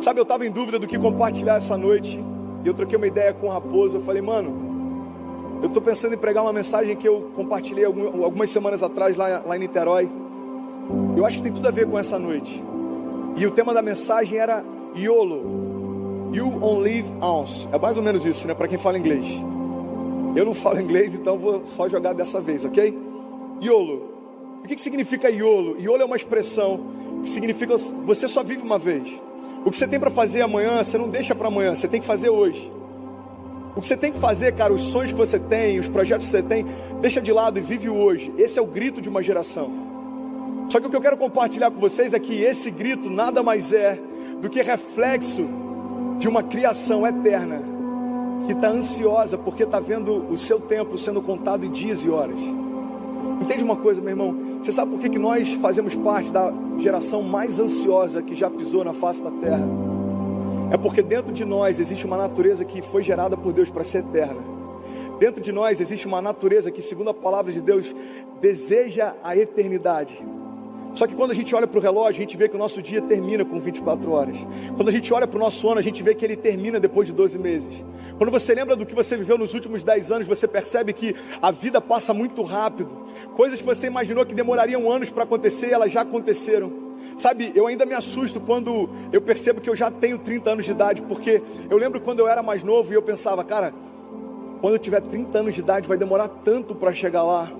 Sabe, eu estava em dúvida do que compartilhar essa noite. E eu troquei uma ideia com o Raposo. Eu falei, mano, eu estou pensando em pregar uma mensagem que eu compartilhei algumas semanas atrás lá em Niterói. Eu acho que tem tudo a ver com essa noite. E o tema da mensagem era YOLO, You Only Live Once. É mais ou menos isso, né? Para quem fala inglês. Eu não falo inglês, então vou só jogar dessa vez, ok? YOLO. O que significa YOLO? YOLO é uma expressão que significa você só vive uma vez. O que você tem para fazer amanhã, você não deixa para amanhã, você tem que fazer hoje. O que você tem que fazer, cara, os sonhos que você tem, os projetos que você tem, deixa de lado e vive o hoje. Esse é o grito de uma geração. Só que o que eu quero compartilhar com vocês é que esse grito nada mais é do que reflexo de uma criação eterna que está ansiosa porque está vendo o seu tempo sendo contado em dias e horas. Entende uma coisa, meu irmão? Você sabe por que nós fazemos parte da geração mais ansiosa que já pisou na face da terra? É porque dentro de nós existe uma natureza que foi gerada por Deus para ser eterna. Dentro de nós existe uma natureza que, segundo a palavra de Deus, deseja a eternidade. Só que quando a gente olha para o relógio, a gente vê que o nosso dia termina com 24 horas. Quando a gente olha para o nosso ano, a gente vê que ele termina depois de 12 meses. Quando você lembra do que você viveu nos últimos 10 anos, você percebe que a vida passa muito rápido. Coisas que você imaginou que demorariam anos para acontecer, elas já aconteceram. Sabe, eu ainda me assusto quando eu percebo que eu já tenho 30 anos de idade, porque eu lembro quando eu era mais novo e eu pensava, cara, quando eu tiver 30 anos de idade vai demorar tanto para chegar lá.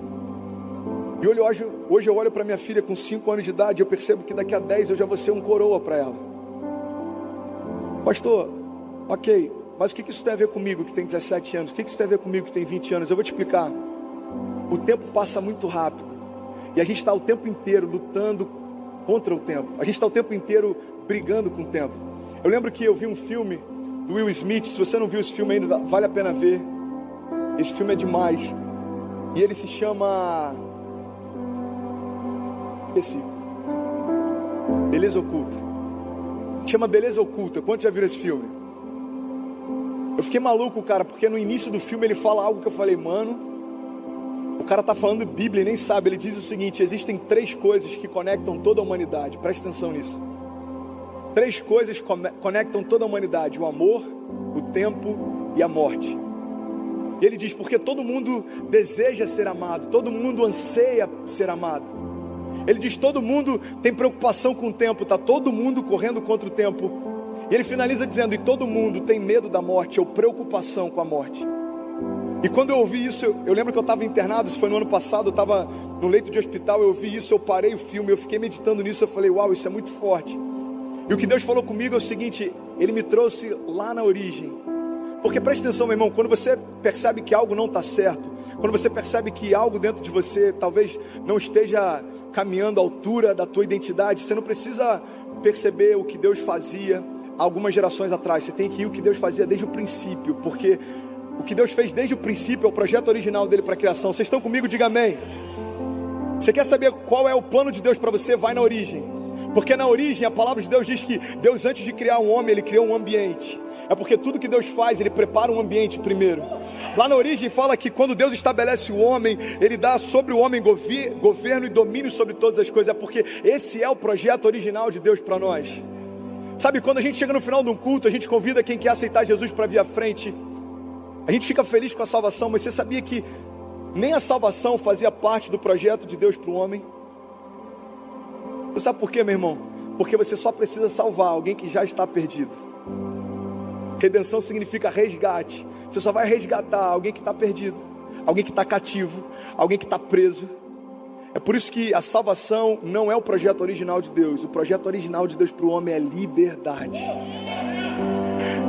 E hoje eu olho para minha filha com 5 anos de idade e eu percebo que daqui a 10 eu já vou ser um coroa para ela. Pastor, ok, mas o que isso tem a ver comigo que tem 17 anos? O que isso tem a ver comigo que tem 20 anos? Eu vou te explicar. O tempo passa muito rápido e a gente está o tempo inteiro lutando contra o tempo. A gente está o tempo inteiro brigando com o tempo. Eu lembro que eu vi um filme do Will Smith. Se você não viu esse filme ainda, vale a pena ver. Esse filme é demais. E ele se chama... Beleza Oculta. Se chama Beleza Oculta. Quantos já viram esse filme? Eu fiquei maluco, cara, porque no início do filme ele fala algo que eu falei, mano, o cara tá falando Bíblia e nem sabe. Ele diz o seguinte: existem 3 coisas que conectam toda a humanidade. Presta atenção nisso. 3 coisas conectam toda a humanidade: o amor, o tempo e a morte. E ele diz, porque todo mundo deseja ser amado, todo mundo anseia ser amado. Ele diz, todo mundo tem preocupação com o tempo, está todo mundo correndo contra o tempo. E ele finaliza dizendo, e todo mundo tem medo da morte, ou preocupação com a morte. E quando eu ouvi isso, eu lembro que eu estava internado, isso foi no ano passado, eu estava no leito de hospital, eu ouvi isso, eu parei o filme, eu fiquei meditando nisso, eu falei, uau, isso é muito forte. E o que Deus falou comigo é o seguinte, Ele me trouxe lá na origem. Porque presta atenção, meu irmão, quando você percebe que algo não está certo, quando você percebe que algo dentro de você talvez não esteja caminhando à altura da tua identidade, você não precisa perceber o que Deus fazia algumas gerações atrás, você tem que ir o que Deus fazia desde o princípio, porque o que Deus fez desde o princípio é o projeto original dele para a criação. Vocês estão comigo? Diga amém. Você quer saber qual é o plano de Deus para você? Vai na origem, porque na origem a palavra de Deus diz que Deus, antes de criar um homem, Ele criou um ambiente. É porque tudo que Deus faz, Ele prepara um ambiente primeiro. Lá na origem fala que quando Deus estabelece o homem, Ele dá sobre o homem governo e domínio sobre todas as coisas. É porque esse é o projeto original de Deus para nós. Sabe, quando a gente chega no final de um culto, a gente convida quem quer aceitar Jesus para vir à frente. A gente fica feliz com a salvação, mas você sabia que nem a salvação fazia parte do projeto de Deus para o homem? Você sabe por quê, meu irmão? Porque você só precisa salvar alguém que já está perdido. Redenção significa resgate. Você só vai resgatar alguém que está perdido, alguém que está cativo, alguém que está preso. É por isso que a salvação não é o projeto original de Deus. O projeto original de Deus para o homem é liberdade.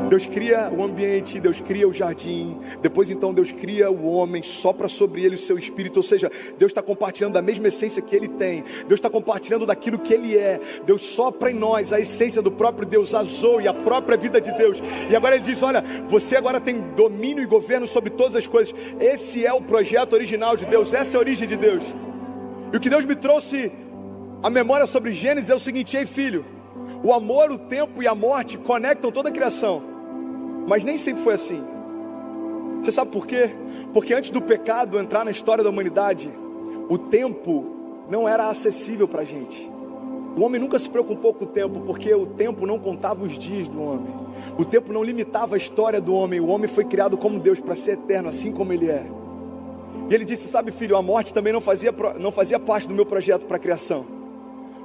Deus cria o ambiente, Deus cria o jardim, depois então Deus cria o homem, sopra sobre ele o seu espírito, ou seja, Deus está compartilhando da mesma essência que ele tem, Deus está compartilhando daquilo que ele é, Deus sopra em nós a essência do próprio Deus, a Zoe, a própria vida de Deus, e agora ele diz, olha, você agora tem domínio e governo sobre todas as coisas. Esse é o projeto original de Deus, essa é a origem de Deus. E o que Deus me trouxe a memória sobre Gênesis é o seguinte: ei filho, o amor, o tempo e a morte conectam toda a criação. Mas nem sempre foi assim. Você sabe por quê? Porque antes do pecado entrar na história da humanidade, o tempo não era acessível para a gente. O homem nunca se preocupou com o tempo, porque o tempo não contava os dias do homem. O tempo não limitava a história do homem. O homem foi criado como Deus, para ser eterno, assim como ele é. E ele disse, sabe filho, a morte também não fazia parte do meu projeto para a criação.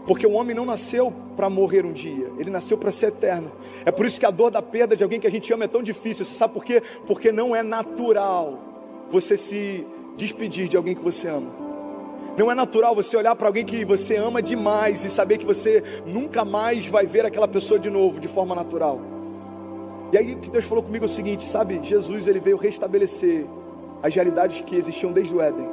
Porque o homem não nasceu para morrer um dia, ele nasceu para ser eterno. É por isso que a dor da perda de alguém que a gente ama é tão difícil. Você sabe por quê? Porque não é natural você se despedir de alguém que você ama. Não é natural você olhar para alguém que você ama demais e saber que você nunca mais vai ver aquela pessoa de novo, de forma natural. E aí o que Deus falou comigo é o seguinte, sabe, Jesus ele veio restabelecer as realidades que existiam desde o Éden.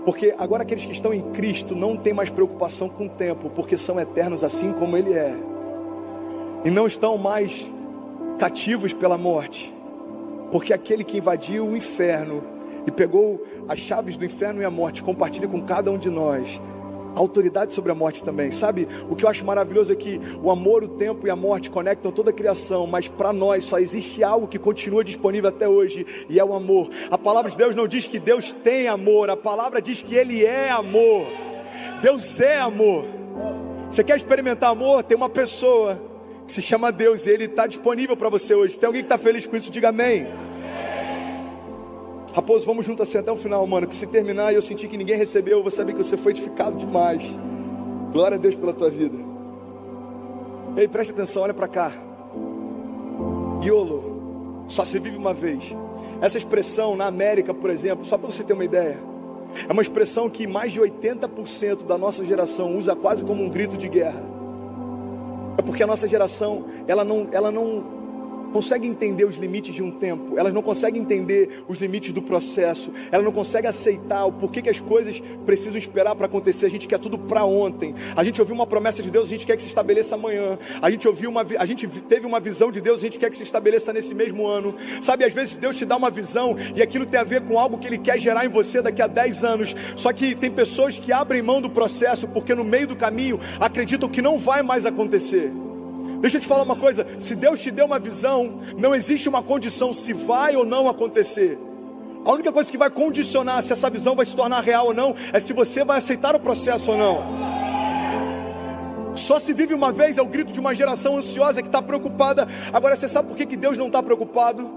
Porque agora aqueles que estão em Cristo não têm mais preocupação com o tempo, porque são eternos assim como Ele é. E não estão mais cativos pela morte, porque aquele que invadiu o inferno e pegou as chaves do inferno e a morte, compartilha com cada um de nós a autoridade sobre a morte também. Sabe, o que eu acho maravilhoso é que o amor, o tempo e a morte conectam toda a criação, mas para nós só existe algo que continua disponível até hoje, e é o amor. A palavra de Deus não diz que Deus tem amor, a palavra diz que Ele é amor. Deus é amor. Você quer experimentar amor? Tem uma pessoa que se chama Deus e Ele está disponível para você hoje. Tem alguém que está feliz com isso? Diga amém. Raposo, vamos junto assim até o final, mano, que se terminar e eu sentir que ninguém recebeu, eu vou saber que você foi edificado demais. Glória a Deus pela tua vida. Ei, preste atenção, olha para cá. YOLO, só se vive uma vez. Essa expressão na América, por exemplo, só para você ter uma ideia, é uma expressão que mais de 80% da nossa geração usa quase como um grito de guerra. É porque a nossa geração, ela não consegue entender os limites de um tempo, elas não conseguem entender os limites do processo, ela não consegue aceitar o porquê que as coisas precisam esperar para acontecer. A gente quer tudo para ontem. A gente ouviu uma promessa de Deus, a gente quer que se estabeleça amanhã. A gente teve uma visão de Deus, a gente quer que se estabeleça nesse mesmo ano. Sabe, às vezes Deus te dá uma visão e aquilo tem a ver com algo que Ele quer gerar em você daqui a 10 anos. Só que tem pessoas que abrem mão do processo porque no meio do caminho acreditam que não vai mais acontecer. Deixa eu te falar uma coisa, se Deus te deu uma visão, não existe uma condição se vai ou não acontecer. A única coisa que vai condicionar se essa visão vai se tornar real ou não, é se você vai aceitar o processo ou não. Só se vive uma vez, é o grito de uma geração ansiosa que está preocupada. Agora você sabe por que Deus não está preocupado?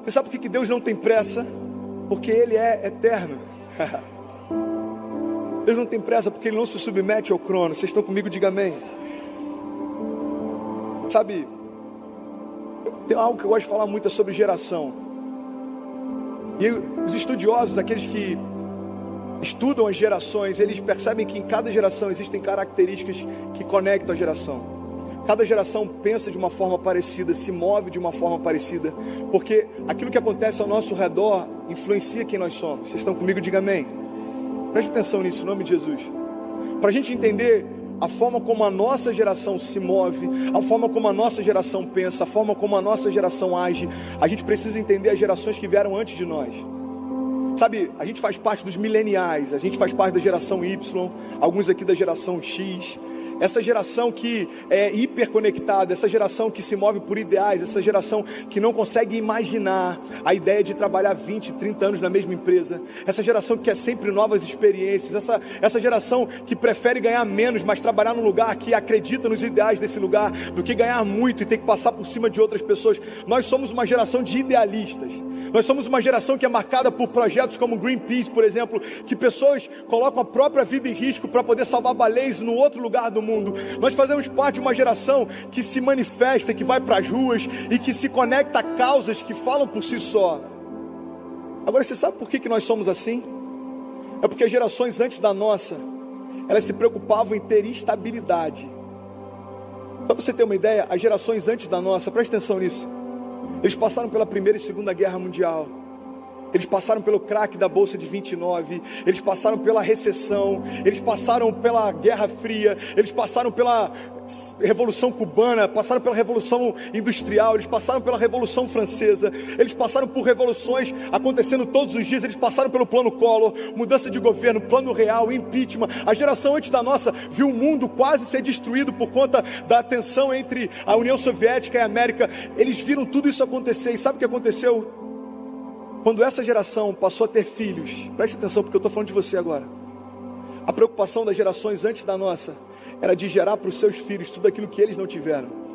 Você sabe por que Deus não tem pressa? Porque Ele é eterno. Deus não tem pressa porque Ele não se submete ao crono. Vocês estão comigo? Diga amém. Sabe, tem algo que eu gosto de falar muito, é sobre geração. E os estudiosos, aqueles que estudam as gerações, eles percebem que em cada geração existem características que conectam a geração. Cada geração pensa de uma forma parecida, se move de uma forma parecida, porque aquilo que acontece ao nosso redor influencia quem nós somos. Vocês estão comigo? Diga amém. Preste atenção nisso, em nome de Jesus. Para a gente entender a forma como a nossa geração se move, a forma como a nossa geração pensa, a forma como a nossa geração age, a gente precisa entender as gerações que vieram antes de nós. Sabe, a gente faz parte dos mileniais, a gente faz parte da geração Y, alguns aqui da geração X. Essa geração que é hiperconectada, essa geração que se move por ideais, essa geração que não consegue imaginar a ideia de trabalhar 20, 30 anos na mesma empresa, essa geração que quer sempre novas experiências, essa geração que prefere ganhar menos, mas trabalhar num lugar que acredita nos ideais desse lugar, do que ganhar muito e ter que passar por cima de outras pessoas. Nós somos uma geração de idealistas. Nós somos uma geração que é marcada por projetos como Greenpeace, por exemplo, que pessoas colocam a própria vida em risco para poder salvar baleias no outro lugar do mundo. Nós fazemos parte de uma geração que se manifesta, que vai para as ruas e que se conecta a causas que falam por si só. Agora você sabe por que nós somos assim? É porque as gerações antes da nossa, elas se preocupavam em ter estabilidade. Só para você ter uma ideia, as gerações antes da nossa, presta atenção nisso, eles passaram pela Primeira e Segunda Guerra Mundial, eles passaram pelo crack da Bolsa de 29, eles passaram pela recessão, eles passaram pela Guerra Fria, eles passaram pela Revolução Cubana, passaram pela Revolução Industrial, eles passaram pela Revolução Francesa, eles passaram por revoluções acontecendo todos os dias, eles passaram pelo Plano Collor, mudança de governo, Plano Real, impeachment. A geração antes da nossa viu o mundo quase ser destruído por conta da tensão entre a União Soviética e a América. Eles viram tudo isso acontecer, e sabe o que aconteceu? Quando essa geração passou a ter filhos, preste atenção porque eu estou falando de você agora. A preocupação das gerações antes da nossa era de gerar para os seus filhos tudo aquilo que eles não tiveram.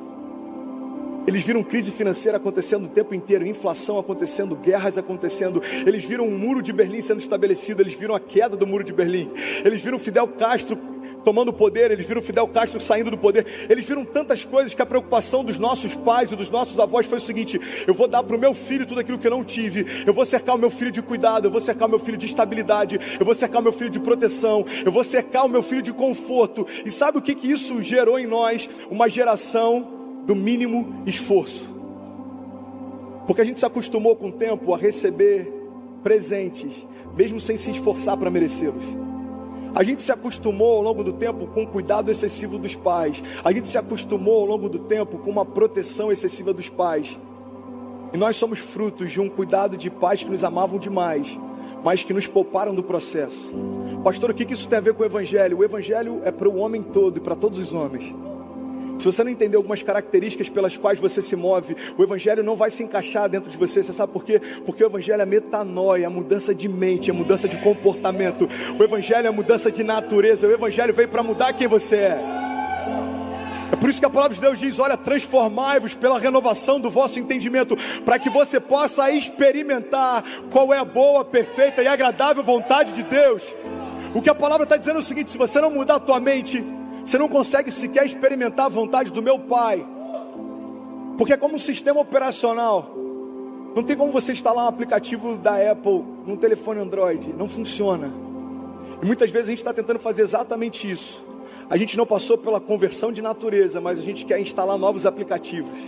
Eles viram crise financeira acontecendo o tempo inteiro, inflação acontecendo, guerras acontecendo. Eles viram um muro de Berlim sendo estabelecido, eles viram a queda do muro de Berlim. Eles viram Fidel Castro tomando o poder, eles viram Fidel Castro saindo do poder. Eles viram tantas coisas que a preocupação dos nossos pais e dos nossos avós foi o seguinte: eu vou dar para o meu filho tudo aquilo que eu não tive, eu vou cercar o meu filho de cuidado, eu vou cercar o meu filho de estabilidade, eu vou cercar o meu filho de proteção, eu vou cercar o meu filho de conforto. E sabe o que isso gerou em nós? Uma geração do mínimo esforço. Porque a gente se acostumou com o tempo a receber presentes, mesmo sem se esforçar para merecê-los. A gente se acostumou ao longo do tempo com o cuidado excessivo dos pais. A gente se acostumou ao longo do tempo com uma proteção excessiva dos pais. E nós somos frutos de um cuidado de pais que nos amavam demais, mas que nos pouparam do processo. Pastor, o que isso tem a ver com o Evangelho? O Evangelho é para o homem todo e para todos os homens. Se você não entender algumas características pelas quais você se move, o Evangelho não vai se encaixar dentro de você. Você sabe por quê? Porque o Evangelho é metanoia, a mudança de mente, a mudança de comportamento. O Evangelho é a mudança de natureza. O Evangelho veio para mudar quem você é. É por isso que a palavra de Deus diz: olha, transformai-vos pela renovação do vosso entendimento, para que você possa experimentar qual é a boa, perfeita e agradável vontade de Deus. O que a palavra está dizendo é o seguinte: se você não mudar a tua mente, você não consegue sequer experimentar a vontade do meu Pai. Porque é como um sistema operacional. Não tem como você instalar um aplicativo da Apple num telefone Android. Não funciona. E muitas vezes a gente está tentando fazer exatamente isso. A gente não passou pela conversão de natureza, mas a gente quer instalar novos aplicativos.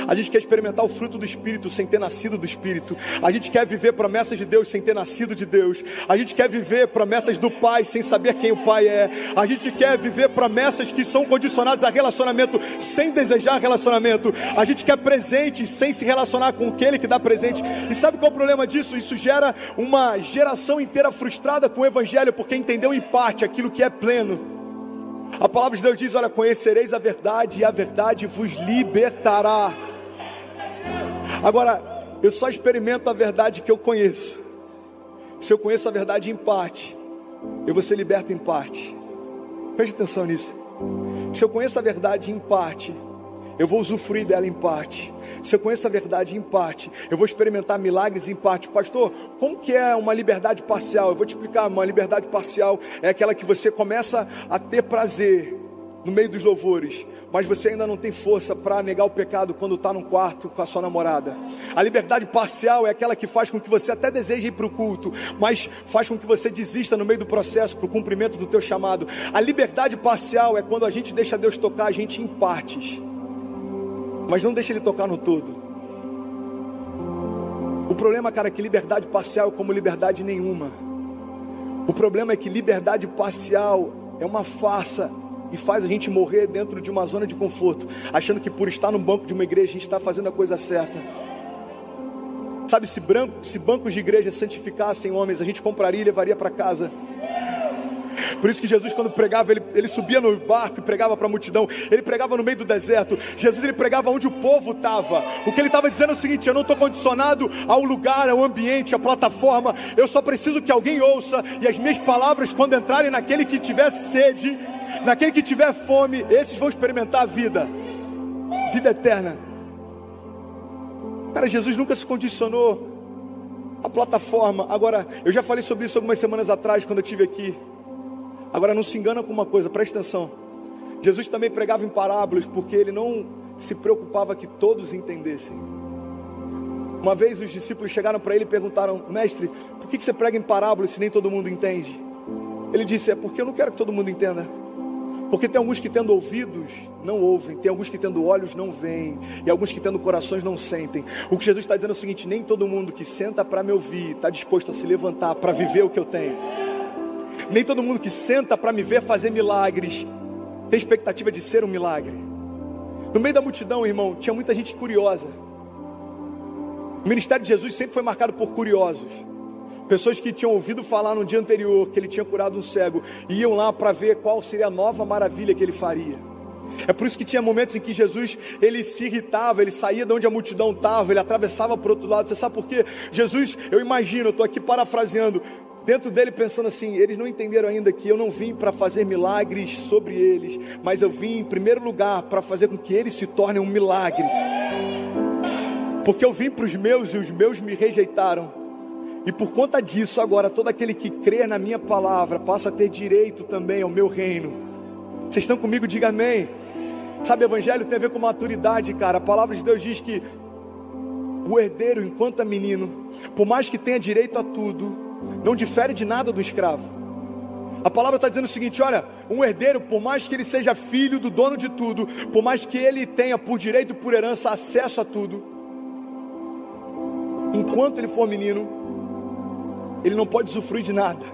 A gente quer experimentar o fruto do Espírito sem ter nascido do Espírito. A gente quer viver promessas de Deus sem ter nascido de Deus. A gente quer viver promessas do Pai sem saber quem o Pai é. A gente quer viver promessas que são condicionadas a relacionamento sem desejar relacionamento. A gente quer presentes sem se relacionar com aquele que dá presente. E sabe qual é o problema disso? Isso gera uma geração inteira frustrada com o Evangelho, porque entendeu em parte aquilo que é pleno. A palavra de Deus diz: olha, conhecereis a verdade e a verdade vos libertará. Agora, eu só experimento a verdade que eu conheço. Se eu conheço a verdade em parte, eu vou ser liberto em parte. Preste atenção nisso. Se eu conheço a verdade em parte, eu vou usufruir dela em parte. Se eu conheço a verdade em parte, eu vou experimentar milagres em parte. Pastor, como que é uma liberdade parcial? Eu vou te explicar. Uma liberdade parcial é aquela que você começa a ter prazer no meio dos louvores, mas você ainda não tem força para negar o pecado quando está num quarto com a sua namorada. A liberdade parcial é aquela que faz com que você até deseje ir para o culto, mas faz com que você desista no meio do processo para o cumprimento do teu chamado. A liberdade parcial é quando a gente deixa Deus tocar a gente em partes, mas não deixa Ele tocar no todo. O problema, cara, é que liberdade parcial é como liberdade nenhuma. O problema é que liberdade parcial é uma farsa e faz a gente morrer dentro de uma zona de conforto, achando que por estar no banco de uma igreja a gente está fazendo a coisa certa. Sabe, se bancos de igreja santificassem homens, a gente compraria e levaria para casa. Por isso que Jesus, quando pregava, ele subia no barco e pregava para a multidão. Ele pregava no meio do deserto. Jesus, ele pregava onde o povo estava. O que ele estava dizendo é o seguinte: eu não estou condicionado ao lugar, ao ambiente, à plataforma. Eu só preciso que alguém ouça, e as minhas palavras, quando entrarem naquele que tiver sede, naquele que tiver fome, esses vão experimentar a vida eterna. Cara, Jesus nunca se condicionou à plataforma. Agora, eu já falei sobre isso algumas semanas atrás, quando eu estive aqui. Agora, não se engana com uma coisa, presta atenção. Jesus também pregava em parábolas, porque ele não se preocupava que todos entendessem. Uma vez os discípulos chegaram para ele e perguntaram: mestre, por que você prega em parábolas se nem todo mundo entende? Ele disse: é porque eu não quero que todo mundo entenda. Porque tem alguns que tendo ouvidos não ouvem, tem alguns que tendo olhos não veem, e alguns que tendo corações não sentem. O que Jesus está dizendo é o seguinte: nem todo mundo que senta para me ouvir está disposto a se levantar para viver o que eu tenho. Nem todo mundo que senta para me ver fazer milagres tem expectativa de ser um milagre. No meio da multidão, irmão, tinha muita gente curiosa. O ministério de Jesus sempre foi marcado por curiosos. Pessoas que tinham ouvido falar no dia anterior que ele tinha curado um cego, e iam lá para ver qual seria a nova maravilha que ele faria. É por isso que tinha momentos em que Jesus, ele se irritava, ele saía de onde a multidão estava, ele atravessava para o outro lado. Você sabe por quê? Jesus, eu imagino, eu estou aqui parafraseando, dentro dele pensando assim: eles não entenderam ainda que eu não vim para fazer milagres sobre eles, mas eu vim em primeiro lugar para fazer com que eles se tornem um milagre. Porque eu vim para os meus e os meus me rejeitaram. E por conta disso agora todo aquele que crê na minha palavra passa a ter direito também ao meu reino. Vocês estão comigo? Diga amém. Sabe, evangelho tem a ver com maturidade, cara. A palavra de Deus diz que o herdeiro, enquanto é menino, por mais que tenha direito a tudo, não difere de nada do escravo. A palavra está dizendo o seguinte: olha, um herdeiro, por mais que ele seja filho do dono de tudo, por mais que ele tenha por direito, por herança, acesso a tudo, enquanto ele for menino, ele não pode usufruir de nada.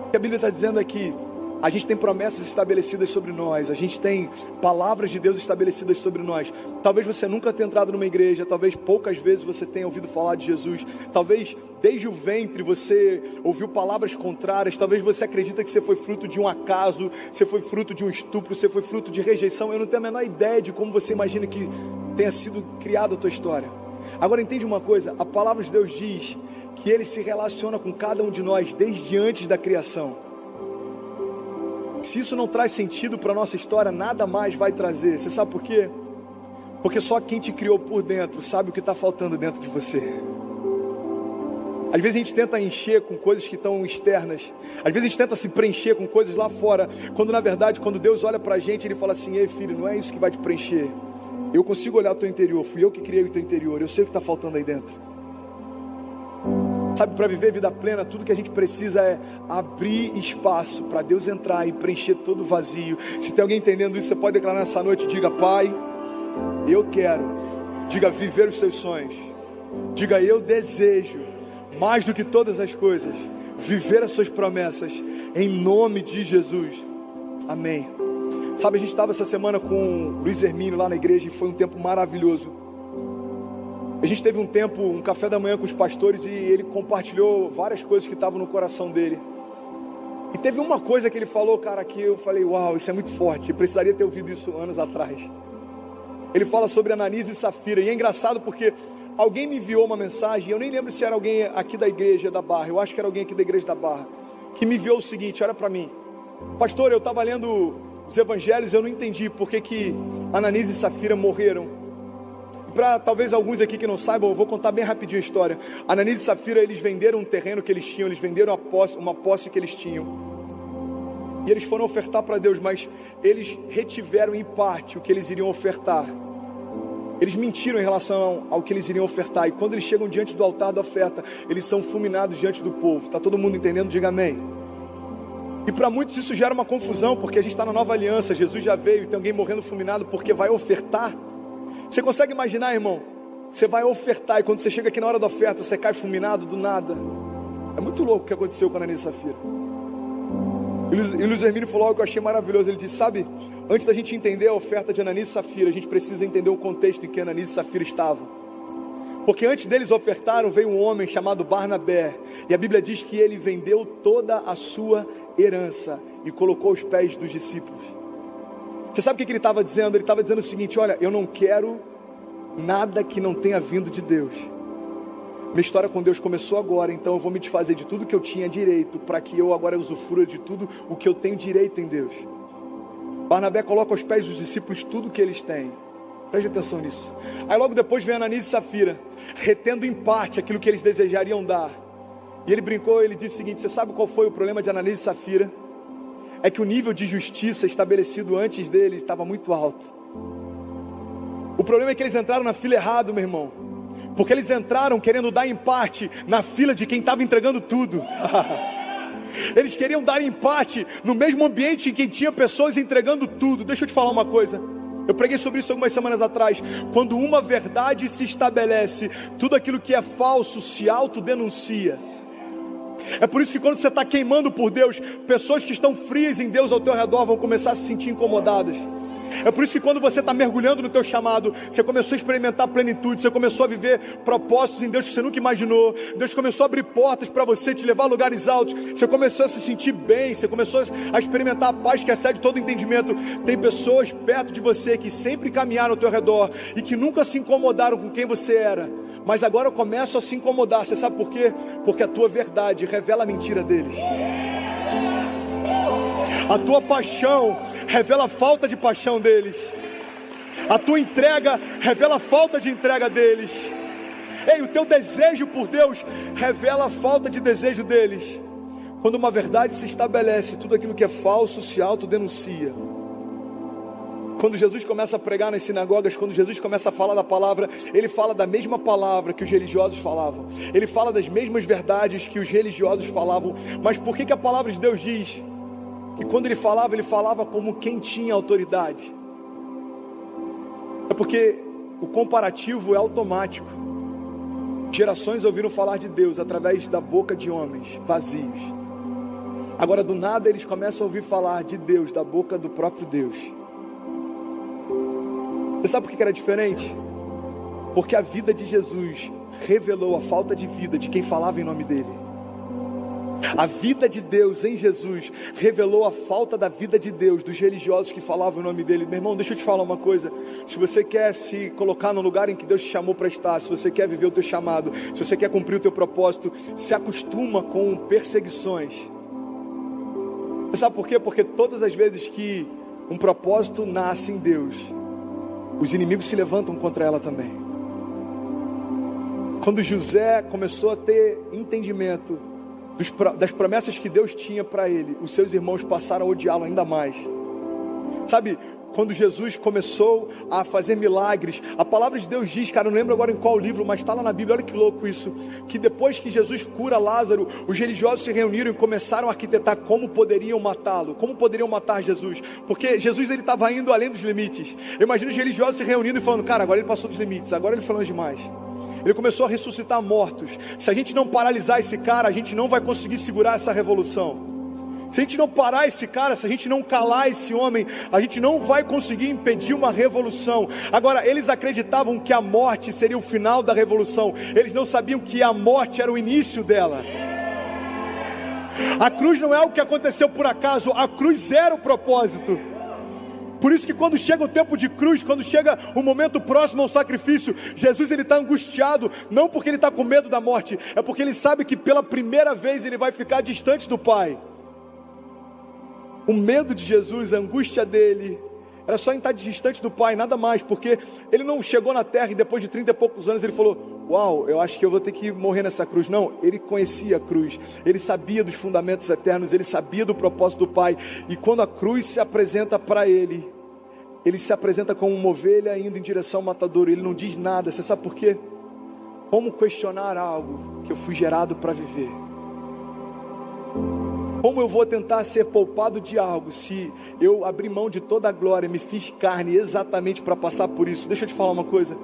O que a Bíblia está dizendo aqui: a gente tem promessas estabelecidas sobre nós, a gente tem palavras de Deus estabelecidas sobre nós. Talvez você nunca tenha entrado numa igreja, talvez poucas vezes você tenha ouvido falar de Jesus, talvez desde o ventre você ouviu palavras contrárias, talvez você acredita que você foi fruto de um acaso, você foi fruto de um estupro, você foi fruto de rejeição. Eu não tenho a menor ideia de como você imagina que tenha sido criada a tua história. Agora entende uma coisa: a palavra de Deus diz que Ele se relaciona com cada um de nós desde antes da criação. Se isso não traz sentido para a nossa história, nada mais vai trazer. Você sabe por quê? Porque só quem te criou por dentro sabe o que está faltando dentro de você. Às vezes a gente tenta encher com coisas que estão externas, às vezes a gente tenta se preencher com coisas lá fora, quando na verdade, quando Deus olha para a gente, Ele fala assim: ei filho, não é isso que vai te preencher. Eu consigo olhar o teu interior, fui eu que criei o teu interior, eu sei o que está faltando aí dentro. Sabe, para viver vida plena, tudo que a gente precisa é abrir espaço para Deus entrar e preencher todo o vazio. Se tem alguém entendendo isso, você pode declarar nessa noite: diga: Pai, eu quero. Diga: viver os seus sonhos. Diga: eu desejo, mais do que todas as coisas, viver as suas promessas, em nome de Jesus. Amém. Sabe, a gente estava essa semana com o Luiz Hermínio lá na igreja e foi um tempo maravilhoso. A gente teve um tempo, um café da manhã com os pastores, e ele compartilhou várias coisas que estavam no coração dele. E teve uma coisa que ele falou, cara, que eu falei: uau, isso é muito forte, eu precisaria ter ouvido isso anos atrás. Ele fala sobre Ananias e Safira, e é engraçado porque alguém me enviou uma mensagem, eu nem lembro se era alguém aqui da igreja da Barra, eu acho que era alguém aqui da igreja da Barra, que me enviou o seguinte: olha para mim, pastor, eu estava lendo os evangelhos, eu não entendi por que Ananias e Safira morreram. Para talvez alguns aqui que não saibam, eu vou contar bem rapidinho a história. Ananias e Safira, eles venderam um terreno que eles tinham, eles venderam uma posse que eles tinham, e eles foram ofertar para Deus, mas eles retiveram em parte o que eles iriam ofertar. Eles mentiram em relação ao que eles iriam ofertar, e quando eles chegam diante do altar da oferta, eles são fulminados diante do povo. Está todo mundo entendendo? Diga amém. E para muitos isso gera uma confusão, porque a gente está na nova aliança, Jesus já veio e tem alguém morrendo fulminado porque vai ofertar. Você consegue imaginar, irmão? Você vai ofertar e quando você chega aqui na hora da oferta, você cai fulminado do nada. É muito louco o que aconteceu com Ananias e Safira. E o Luiz Hermínio falou algo que eu achei maravilhoso. Ele disse: sabe, antes da gente entender a oferta de Ananias e Safira, a gente precisa entender o contexto em que Ananias e Safira estavam. Porque antes deles ofertaram, veio um homem chamado Barnabé, e a Bíblia diz que ele vendeu toda a sua herança e colocou aos pés dos discípulos. Você sabe o que ele estava dizendo? Ele estava dizendo o seguinte: olha, eu não quero nada que não tenha vindo de Deus. Minha história com Deus começou agora, então eu vou me desfazer de tudo que eu tinha direito, para que eu agora usufrua de tudo o que eu tenho direito em Deus. Barnabé coloca aos pés dos discípulos tudo o que eles têm. Preste atenção nisso. Aí logo depois vem Ananias e Safira, retendo em parte aquilo que eles desejariam dar. E ele brincou, ele disse o seguinte: você sabe qual foi o problema de Ananias e Safira? É que o nível de justiça estabelecido antes deles estava muito alto. O problema é que eles entraram na fila errado, meu irmão. Porque eles entraram querendo dar em parte na fila de quem estava entregando tudo. Eles queriam dar em parte no mesmo ambiente em que tinha pessoas entregando tudo. Deixa eu te falar uma coisa. Eu preguei sobre isso algumas semanas atrás. Quando uma verdade se estabelece, tudo aquilo que é falso se autodenuncia. É por isso que quando você está queimando por Deus, pessoas que estão frias em Deus ao teu redor vão começar a se sentir incomodadas. É por isso que quando você está mergulhando no teu chamado, você começou a experimentar plenitude, você começou a viver propósitos em Deus que você nunca imaginou. Deus começou a abrir portas para você, te levar a lugares altos. Você começou a se sentir bem, você começou a experimentar a paz que excede todo entendimento. Tem pessoas perto de você que sempre caminharam ao teu redor e que nunca se incomodaram com quem você era, Mas agora eu começo a se incomodar. Você sabe por quê? Porque a tua verdade revela a mentira deles. A tua paixão revela a falta de paixão deles. A tua entrega revela a falta de entrega deles. Ei, o teu desejo por Deus revela a falta de desejo deles. Quando uma verdade se estabelece, tudo aquilo que é falso se autodenuncia. Quando Jesus começa a pregar nas sinagogas, quando Jesus começa a falar da palavra, ele fala da mesma palavra que os religiosos falavam. Ele fala das mesmas verdades que os religiosos falavam. Mas por que a palavra de Deus diz que quando ele falava como quem tinha autoridade? É porque o comparativo é automático. Gerações ouviram falar de Deus através da boca de homens vazios. Agora do nada eles começam a ouvir falar de Deus da boca do próprio Deus. Você sabe por que era diferente? Porque a vida de Jesus revelou a falta de vida de quem falava em nome dele. A vida de Deus em Jesus revelou a falta da vida de Deus dos religiosos que falavam em nome dele. Meu irmão, deixa eu te falar uma coisa. Se você quer se colocar no lugar em que Deus te chamou para estar, se você quer viver o teu chamado, se você quer cumprir o teu propósito, se acostuma com perseguições. Você sabe por quê? Porque todas as vezes que um propósito nasce em Deus, os inimigos se levantam contra ela também. Quando José começou a ter entendimento das promessas que Deus tinha para ele, os seus irmãos passaram a odiá-lo ainda mais. Sabe, quando Jesus começou a fazer milagres, a palavra de Deus diz, cara, eu não lembro agora em qual livro, mas está lá na Bíblia, olha que louco isso, que depois que Jesus cura Lázaro, os religiosos se reuniram e começaram a arquitetar como poderiam matá-lo, como poderiam matar Jesus, porque Jesus ele estava indo além dos limites. Eu imagino os religiosos se reunindo e falando, cara, agora ele passou dos limites, agora ele foi longe demais. Ele começou a ressuscitar mortos. Se a gente não paralisar esse cara, a gente não vai conseguir segurar essa revolução. Se a gente não parar esse cara, se a gente não calar esse homem, a gente não vai conseguir impedir uma revolução. Agora, eles acreditavam que a morte seria o final da revolução. Eles não sabiam que a morte era o início dela. A cruz não é algo que aconteceu por acaso, a cruz era o propósito. Por isso que quando chega o tempo de cruz, quando chega o momento próximo ao sacrifício, Jesus ele está angustiado, não porque ele está com medo da morte, é porque ele sabe que pela primeira vez ele vai ficar distante do Pai. O medo de Jesus, a angústia dele, era só em estar distante do Pai, nada mais, porque ele não chegou na terra e depois de 30 e poucos anos ele falou, uau, eu acho que eu vou ter que morrer nessa cruz. Não, ele conhecia a cruz, ele sabia dos fundamentos eternos, ele sabia do propósito do Pai, e quando a cruz se apresenta para ele, ele se apresenta como uma ovelha indo em direção ao matadouro, ele não diz nada. Você sabe por quê? Como questionar algo que eu fui gerado para viver? Como eu vou tentar ser poupado de algo se eu abri mão de toda a glória, me fiz carne exatamente para passar por isso? Deixa eu te falar uma coisa.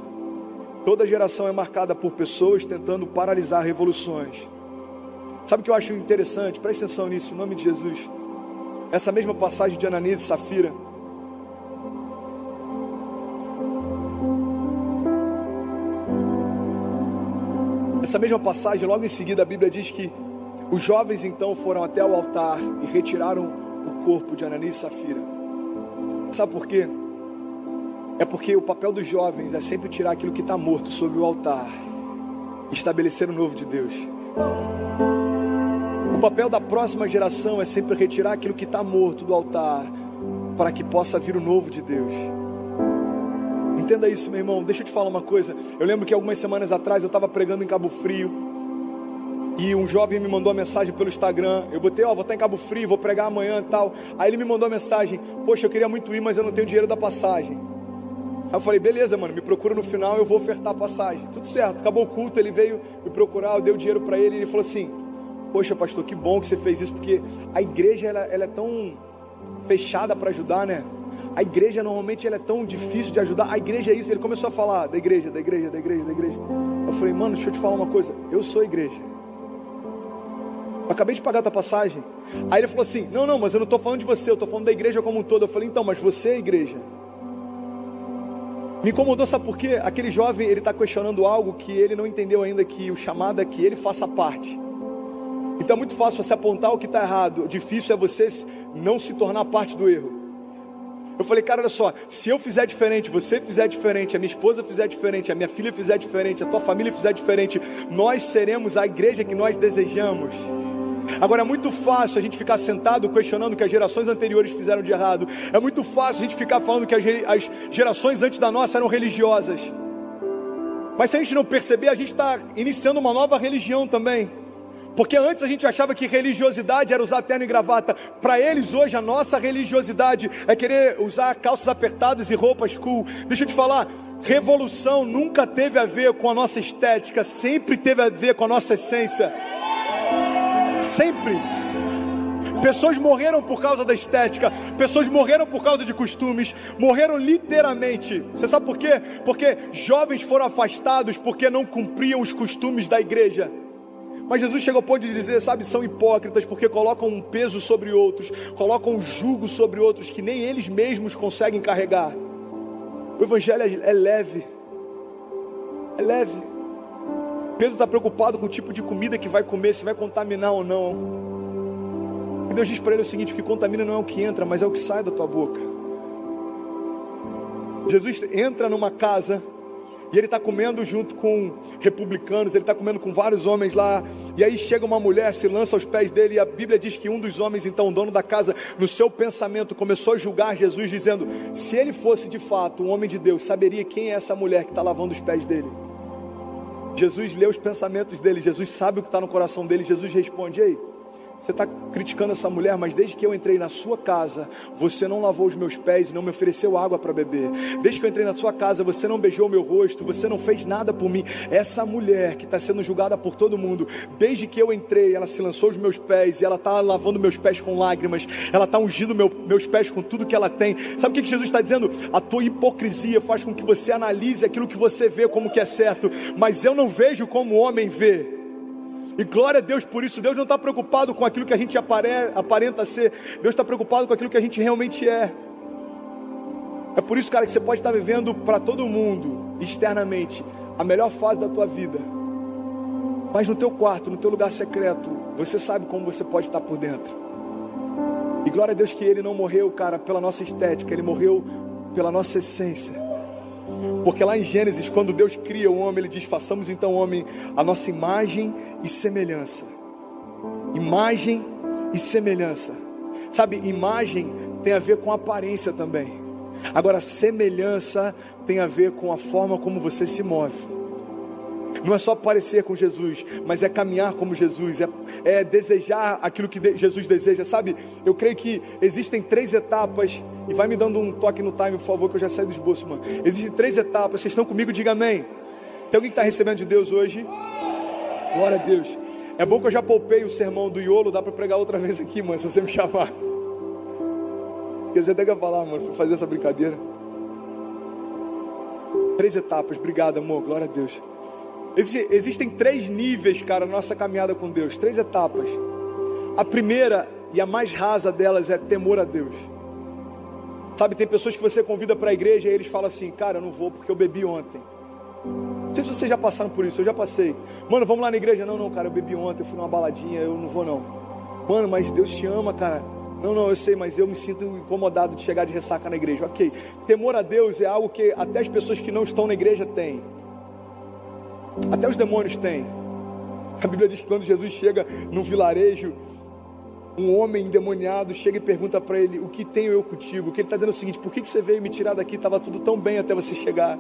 Toda geração é marcada por pessoas tentando paralisar revoluções. Sabe o que eu acho interessante? Presta atenção nisso, em nome de Jesus. Essa mesma passagem de Ananias e Safira. Essa mesma passagem, logo em seguida, a Bíblia diz que os jovens então foram até o altar e retiraram o corpo de Ananias e Safira. Sabe por quê? É porque o papel dos jovens é sempre tirar aquilo que está morto sobre o altar e estabelecer o novo de Deus. O papel da próxima geração é sempre retirar aquilo que está morto do altar para que possa vir o novo de Deus. Entenda isso, meu irmão. Deixa eu te falar uma coisa. Eu lembro que algumas semanas atrás eu estava pregando em Cabo Frio e um jovem me mandou uma mensagem pelo Instagram. Eu botei, vou estar em Cabo Frio, vou pregar amanhã e tal. Aí ele me mandou uma mensagem, poxa, eu queria muito ir, mas eu não tenho dinheiro da passagem. Aí eu falei, beleza, mano, me procura no final, eu vou ofertar a passagem. Tudo certo, acabou o culto, ele veio me procurar, eu dei o dinheiro para ele e ele falou assim, poxa, pastor, que bom que você fez isso, porque a igreja ela é tão fechada para ajudar, né? A igreja normalmente ela é tão difícil de ajudar. A igreja é isso. Ele começou a falar da igreja. Eu falei, mano, deixa eu te falar uma coisa. Eu sou a igreja. Eu acabei de pagar a tua passagem. Aí ele falou assim, não, mas eu não estou falando de você, eu estou falando da igreja como um todo. Eu falei, então, mas você é a igreja. Me incomodou, sabe por quê? Aquele jovem, ele está questionando algo que ele não entendeu ainda, que o chamado é que ele faça parte. Então é muito fácil você apontar o que está errado. O difícil é você não se tornar parte do erro. Eu falei, cara, olha só, se eu fizer diferente, você fizer diferente, a minha esposa fizer diferente, a minha filha fizer diferente, a tua família fizer diferente, nós seremos a igreja que nós desejamos. Agora é muito fácil a gente ficar sentado questionando o que as gerações anteriores fizeram de errado. É muito fácil a gente ficar falando que as gerações antes da nossa eram religiosas. Mas se a gente não perceber, a gente está iniciando uma nova religião também. Porque antes a gente achava que religiosidade era usar terno e gravata. Para eles hoje a nossa religiosidade é querer usar calças apertadas e roupas cool. Deixa eu te falar, revolução nunca teve a ver com a nossa estética, sempre teve a ver com a nossa essência. Sempre. Pessoas morreram por causa da estética, pessoas morreram por causa de costumes, morreram literalmente. Você sabe por quê? Porque jovens foram afastados porque não cumpriam os costumes da igreja. Mas Jesus chegou ao ponto de dizer, sabe, são hipócritas porque colocam um peso sobre outros, colocam um jugo sobre outros que nem eles mesmos conseguem carregar. O evangelho é leve, é leve. Pedro está preocupado com o tipo de comida que vai comer, se vai contaminar ou não. E Deus diz para ele o seguinte, o que contamina não é o que entra, mas é o que sai da tua boca. Jesus entra numa casa e ele está comendo junto com republicanos, ele está comendo com vários homens lá, e aí chega uma mulher, se lança aos pés dele, e a Bíblia diz que um dos homens, então o dono da casa, no seu pensamento começou a julgar Jesus, dizendo, se ele fosse de fato um homem de Deus, saberia quem é essa mulher que está lavando os pés dele. Jesus lê os pensamentos dele, Jesus sabe o que está no coração dele, Jesus responde, ei, você está criticando essa mulher, mas desde que eu entrei na sua casa, você não lavou os meus pés e não me ofereceu água para beber. Desde que eu entrei na sua casa, você não beijou o meu rosto, você não fez nada por mim. Essa mulher que está sendo julgada por todo mundo, desde que eu entrei, ela se lançou aos meus pés e ela está lavando meus pés com lágrimas, ela está ungindo meus pés com tudo que ela tem. Sabe o que Jesus está dizendo? A tua hipocrisia faz com que você analise aquilo que você vê como que é certo, mas eu não vejo como o homem vê. E glória a Deus por isso. Deus não está preocupado com aquilo que a gente aparenta ser. Deus está preocupado com aquilo que a gente realmente é. É por isso, cara, que você pode estar vivendo para todo mundo, externamente, a melhor fase da tua vida, mas no teu quarto, no teu lugar secreto, você sabe como você pode estar por dentro. E glória a Deus que Ele não morreu, cara, pela nossa estética, Ele morreu pela nossa essência. Porque lá em Gênesis, quando Deus cria o homem, Ele diz, façamos então o homem a nossa imagem e semelhança. Imagem e semelhança. Sabe, imagem tem a ver com aparência também. Agora, semelhança tem a ver com a forma como você se move. Não é só parecer com Jesus, mas é caminhar como Jesus, é desejar aquilo que Jesus deseja. Sabe, eu creio que existem 3 etapas, e vai me dando um toque no time, por favor, que eu já saí do esboço, mano. Existem 3 etapas, vocês estão comigo? Diga amém. Tem alguém que está recebendo de Deus hoje? Glória a Deus. É bom que eu já poupei o sermão do Iolo, dá para pregar outra vez aqui, mano, se você me chamar. Quer dizer, até que eu falar, mano, para fazer essa brincadeira. 3 etapas, obrigado, amor, glória a Deus. Existem 3 níveis, cara, na nossa caminhada com Deus, 3 etapas. A primeira e a mais rasa delas é temor a Deus. Sabe, tem pessoas que você convida para a igreja e eles falam assim, cara, eu não vou porque eu bebi ontem. Não sei se vocês já passaram por isso, eu já passei. Mano, vamos lá na igreja? Não, cara, eu bebi ontem, eu fui numa baladinha, eu não vou não. Mano, mas Deus te ama, cara. Não, eu sei, mas eu me sinto incomodado de chegar de ressaca na igreja. Ok, temor a Deus é algo que até as pessoas que não estão na igreja têm. Até os demônios têm. A Bíblia diz que quando Jesus chega num vilarejo, um homem endemoniado chega e pergunta para ele, o que tenho eu contigo? Que ele está dizendo o seguinte, por que você veio me tirar daqui? Estava tudo tão bem até você chegar.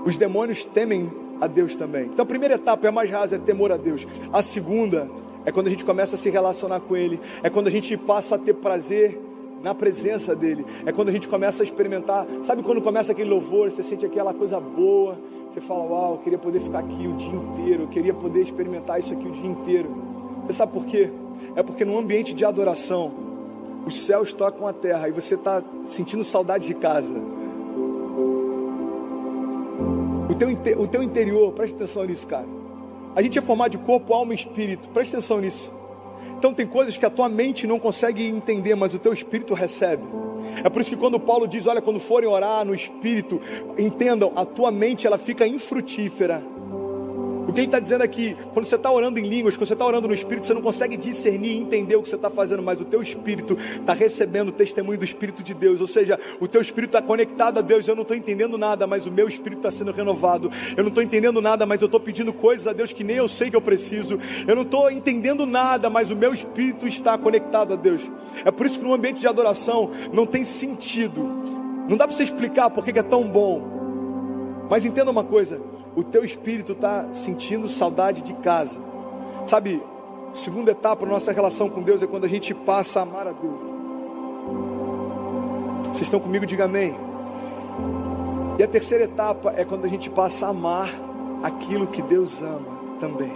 Os demônios temem a Deus também. Então a primeira etapa é a mais rasa, é temor a Deus. A segunda é quando a gente começa a se relacionar com Ele. É quando a gente passa a ter prazer na presença dEle. É quando a gente começa a experimentar. Sabe quando começa aquele louvor, você sente aquela coisa boa, você fala, uau, eu queria poder ficar aqui o dia inteiro, eu queria poder experimentar isso aqui o dia inteiro. Você sabe por quê? É porque no ambiente de adoração, os céus tocam a terra e você está sentindo saudade de casa. O teu interior, presta atenção nisso, cara. A gente é formado de corpo, alma e espírito, presta atenção nisso. Então tem coisas que a tua mente não consegue entender, mas o teu espírito recebe. É por isso que quando Paulo diz, olha, quando forem orar no espírito, entendam, a tua mente ela fica infrutífera. O que ele está dizendo aqui, quando você está orando em línguas, quando você está orando no Espírito, você não consegue discernir e entender o que você está fazendo, mas o teu Espírito está recebendo o testemunho do Espírito de Deus, ou seja, o teu Espírito está conectado a Deus. Eu não estou entendendo nada, mas o meu Espírito está sendo renovado. Eu não estou entendendo nada, mas eu estou pedindo coisas a Deus que nem eu sei que eu preciso. Eu não estou entendendo nada, mas o meu Espírito está conectado a Deus. É por isso que no ambiente de adoração não tem sentido, não dá para você explicar por que é tão bom, mas entenda uma coisa: o teu espírito está sentindo saudade de casa. Sabe, a segunda etapa da nossa relação com Deus é quando a gente passa a amar a Deus. Vocês estão comigo? Diga amém. E a terceira etapa é quando a gente passa a amar aquilo que Deus ama também.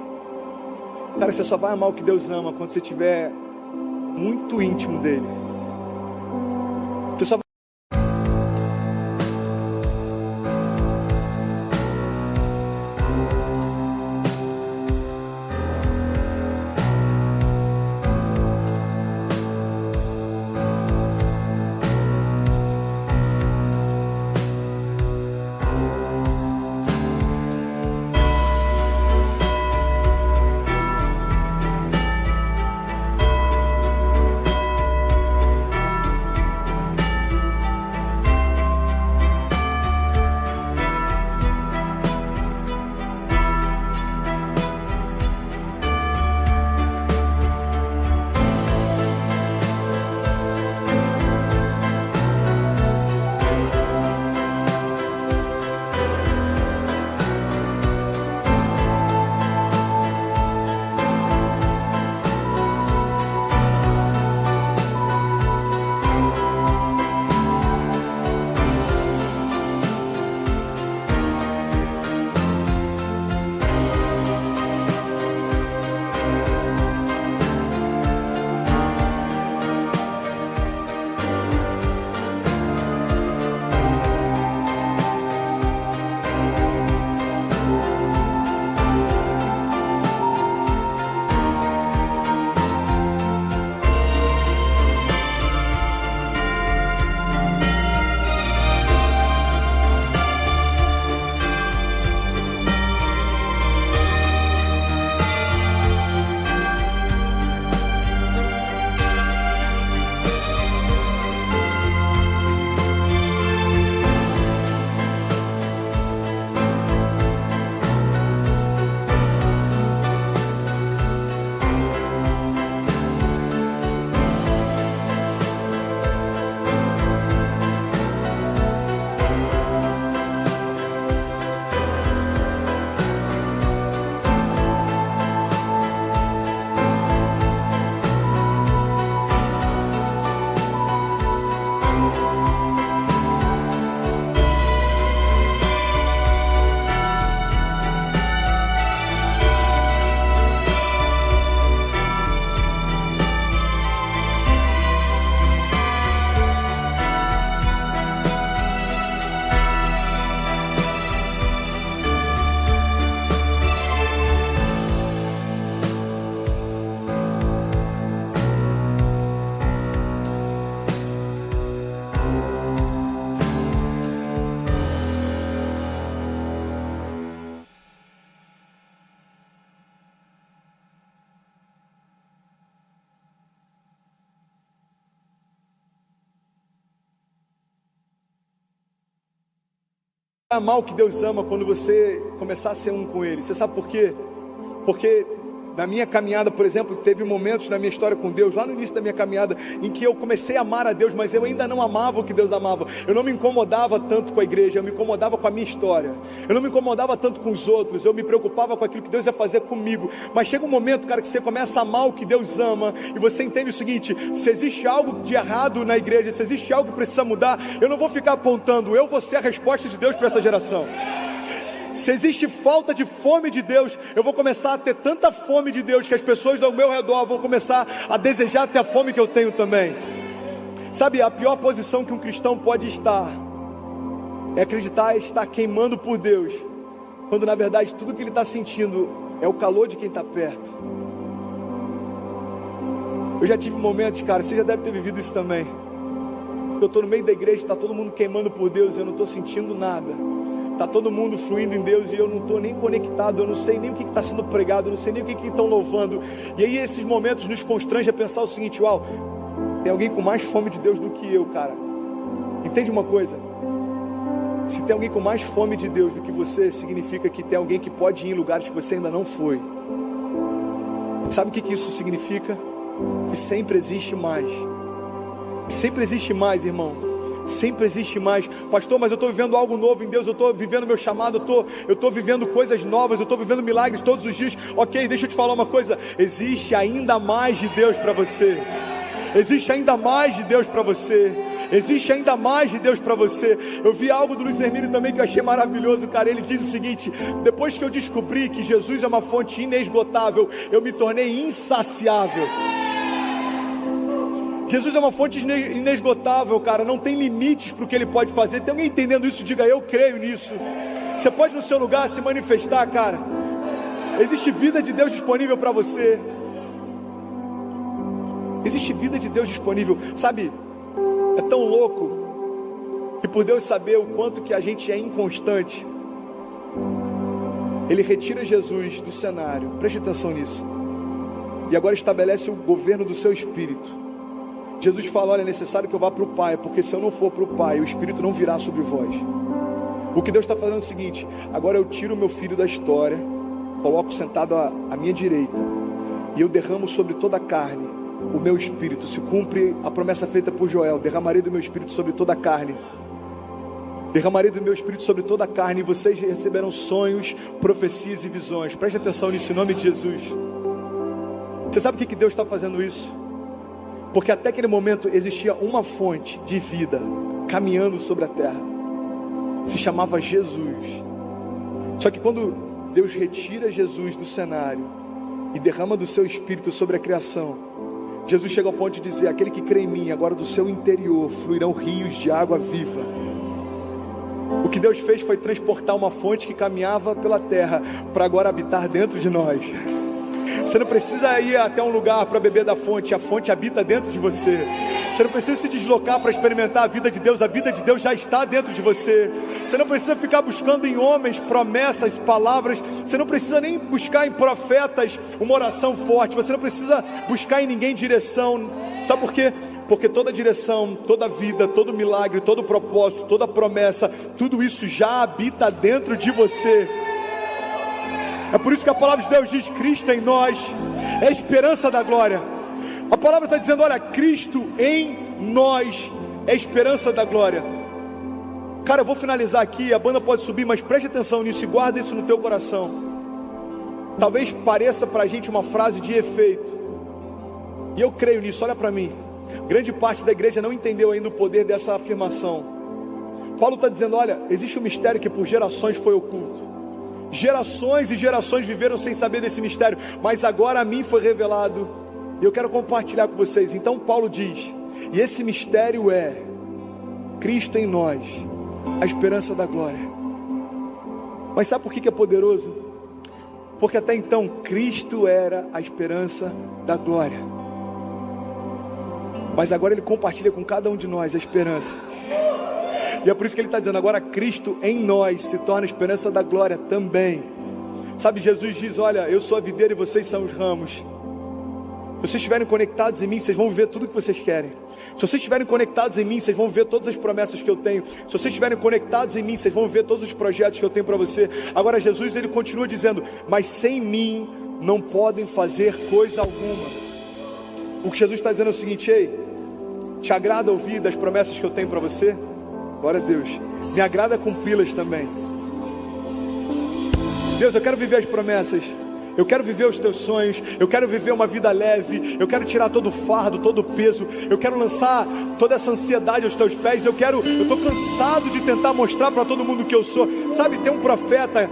Cara, você só vai amar o que Deus ama quando você estiver muito íntimo dele. Você só amar o que Deus ama quando você começar a ser um com Ele. Você sabe por quê? Porque na minha caminhada, por exemplo, teve momentos na minha história com Deus, lá no início da minha caminhada, em que eu comecei a amar a Deus, mas eu ainda não amava o que Deus amava. Eu não me incomodava tanto com a igreja, eu me incomodava com a minha história. Eu não me incomodava tanto com os outros, eu me preocupava com aquilo que Deus ia fazer comigo. Mas chega um momento, cara, que você começa a amar o que Deus ama, e você entende o seguinte: se existe algo de errado na igreja, se existe algo que precisa mudar, eu não vou ficar apontando, eu vou ser a resposta de Deus para essa geração. Se existe falta de fome de Deus, eu vou começar a ter tanta fome de Deus que as pessoas ao meu redor vão começar a desejar ter a fome que eu tenho também. Sabe, a pior posição que um cristão pode estar é acreditar estar queimando por Deus, quando na verdade tudo que ele está sentindo é o calor de quem está perto. Eu já tive momentos, cara, você já deve ter vivido isso também. Eu estou no meio da igreja, está todo mundo queimando por Deus e eu não estou sentindo nada. Está todo mundo fluindo em Deus e eu não estou nem conectado, eu não sei nem o que está sendo pregado, eu não sei nem o que estão louvando. E aí esses momentos nos constrangem a pensar o seguinte: uau, tem alguém com mais fome de Deus do que eu, cara. Entende uma coisa? Se tem alguém com mais fome de Deus do que você, significa que tem alguém que pode ir em lugares que você ainda não foi. Sabe o que isso significa? Que sempre existe mais. Sempre existe mais, irmão. Sempre existe mais. Pastor, mas eu estou vivendo algo novo em Deus, eu estou vivendo meu chamado, eu estou vivendo coisas novas, eu estou vivendo milagres todos os dias. Ok, deixa eu te falar uma coisa: existe ainda mais de Deus para você. Existe ainda mais de Deus para você. Existe ainda mais de Deus para você. Eu vi algo do Luiz Hermínio também que eu achei maravilhoso, cara. Ele diz o seguinte: depois que eu descobri que Jesus é uma fonte inesgotável, eu me tornei insaciável. Jesus é uma fonte inesgotável, cara. Não tem limites para o que Ele pode fazer. Tem alguém entendendo isso? Diga: eu creio nisso. Você pode no seu lugar se manifestar, cara. Existe vida de Deus disponível para você. Existe vida de Deus disponível. Sabe, é tão louco que por Deus saber o quanto que a gente é inconstante, Ele retira Jesus do cenário. Preste atenção nisso. E agora estabelece o governo do seu Espírito. Jesus fala: olha, é necessário que eu vá para o Pai, porque se eu não for para o Pai, o Espírito não virá sobre vós. O que Deus está fazendo é o seguinte: agora eu tiro o meu filho da história, coloco sentado à minha direita, e eu derramo sobre toda a carne o meu Espírito. Se cumpre a promessa feita por Joel: derramarei do meu Espírito sobre toda a carne. Derramarei do meu Espírito sobre toda a carne, e vocês receberão sonhos, profecias e visões. Preste atenção nisso, em nome de Jesus. Você sabe o que Deus está fazendo isso? Porque até aquele momento existia uma fonte de vida caminhando sobre a terra. Se chamava Jesus. Só que quando Deus retira Jesus do cenário e derrama do seu Espírito sobre a criação, Jesus chega ao ponto de dizer: aquele que crê em mim, agora do seu interior fluirão rios de água viva. O que Deus fez foi transportar uma fonte que caminhava pela terra para agora habitar dentro de nós. Você não precisa ir até um lugar para beber da fonte, a fonte habita dentro de você. Você não precisa se deslocar para experimentar a vida de Deus já está dentro de você. Você não precisa ficar buscando em homens promessas, palavras. Você não precisa nem buscar em profetas uma oração forte. Você não precisa buscar em ninguém direção. Sabe por quê? Porque toda direção, toda vida, todo milagre, todo propósito, toda promessa, tudo isso já habita dentro de você. É por isso que a palavra de Deus diz: Cristo em nós é a esperança da glória. A palavra está dizendo: olha, Cristo em nós é a esperança da glória. Cara, eu vou finalizar aqui, a banda pode subir, mas preste atenção nisso e guarda isso no teu coração. Talvez pareça para a gente uma frase de efeito, e eu creio nisso. Olha para mim, grande parte da igreja não entendeu ainda o poder dessa afirmação. Paulo está dizendo: olha, existe um mistério que por gerações foi oculto. Gerações e gerações viveram sem saber desse mistério, mas agora a mim foi revelado, e eu quero compartilhar com vocês. Então Paulo diz: e esse mistério é Cristo em nós, a esperança da glória. Mas sabe por que é poderoso? Porque até então Cristo era a esperança da glória, mas agora Ele compartilha com cada um de nós a esperança. E é por isso que Ele está dizendo: agora Cristo em nós se torna a esperança da glória também. Sabe, Jesus diz: olha, eu sou a videira e vocês são os ramos. Se vocês estiverem conectados em mim, vocês vão viver tudo o que vocês querem. Se vocês estiverem conectados em mim, vocês vão ver todas as promessas que eu tenho. Se vocês estiverem conectados em mim, vocês vão ver todos os projetos que eu tenho para você. Agora Jesus, Ele continua dizendo: mas sem mim não podem fazer coisa alguma. O que Jesus está dizendo é o seguinte: ei, te agrada ouvir das promessas que eu tenho para você? Glória a Deus. Me agrada cumpri-las também. Deus, eu quero viver as promessas. Eu quero viver os teus sonhos. Eu quero viver uma vida leve. Eu quero tirar todo o fardo, todo o peso. Eu quero lançar toda essa ansiedade aos teus pés. Eu estou cansado de tentar mostrar para todo mundo o que eu sou. Sabe, tem um profeta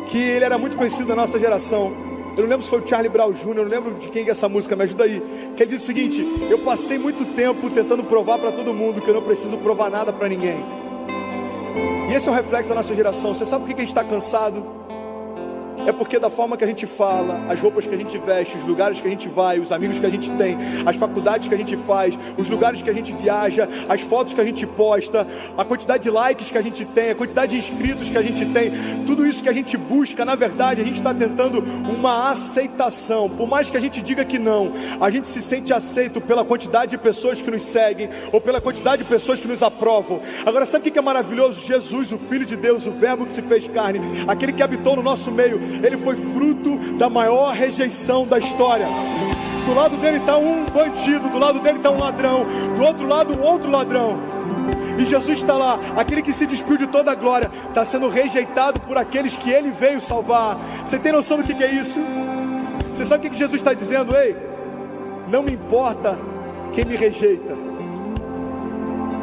que ele era muito conhecido na nossa geração. Eu não lembro se foi o Charlie Brown Jr., eu não lembro de quem é essa música, me ajuda aí. Que ele diz o seguinte: eu passei muito tempo tentando provar para todo mundo que eu não preciso provar nada para ninguém. E esse é o reflexo da nossa geração. Você sabe por que a gente está cansado? É porque da forma que a gente fala, as roupas que a gente veste, os lugares que a gente vai, os amigos que a gente tem, as faculdades que a gente faz, os lugares que a gente viaja, as fotos que a gente posta, a quantidade de likes que a gente tem, a quantidade de inscritos que a gente tem, tudo isso que a gente busca, na verdade, a gente está tentando uma aceitação. Por mais que a gente diga que não, a gente se sente aceito pela quantidade de pessoas que nos seguem, ou pela quantidade de pessoas que nos aprovam. Agora, sabe o que é maravilhoso? Jesus, o Filho de Deus, o Verbo que se fez carne, aquele que habitou no nosso meio, ele foi fruto da maior rejeição da história. Do lado dele está um bandido, do lado dele está um ladrão, do outro lado um outro ladrão. E Jesus está lá, aquele que se despiu de toda a glória, está sendo rejeitado por aqueles que ele veio salvar. Você tem noção do que é isso? Você sabe o que Jesus está dizendo? Ei, não me importa quem me rejeita.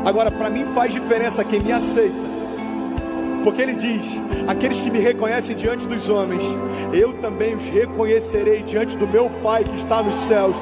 Agora, para mim faz diferença quem me aceita. Porque ele diz: aqueles que me reconhecem diante dos homens, eu também os reconhecerei diante do meu Pai que está nos céus.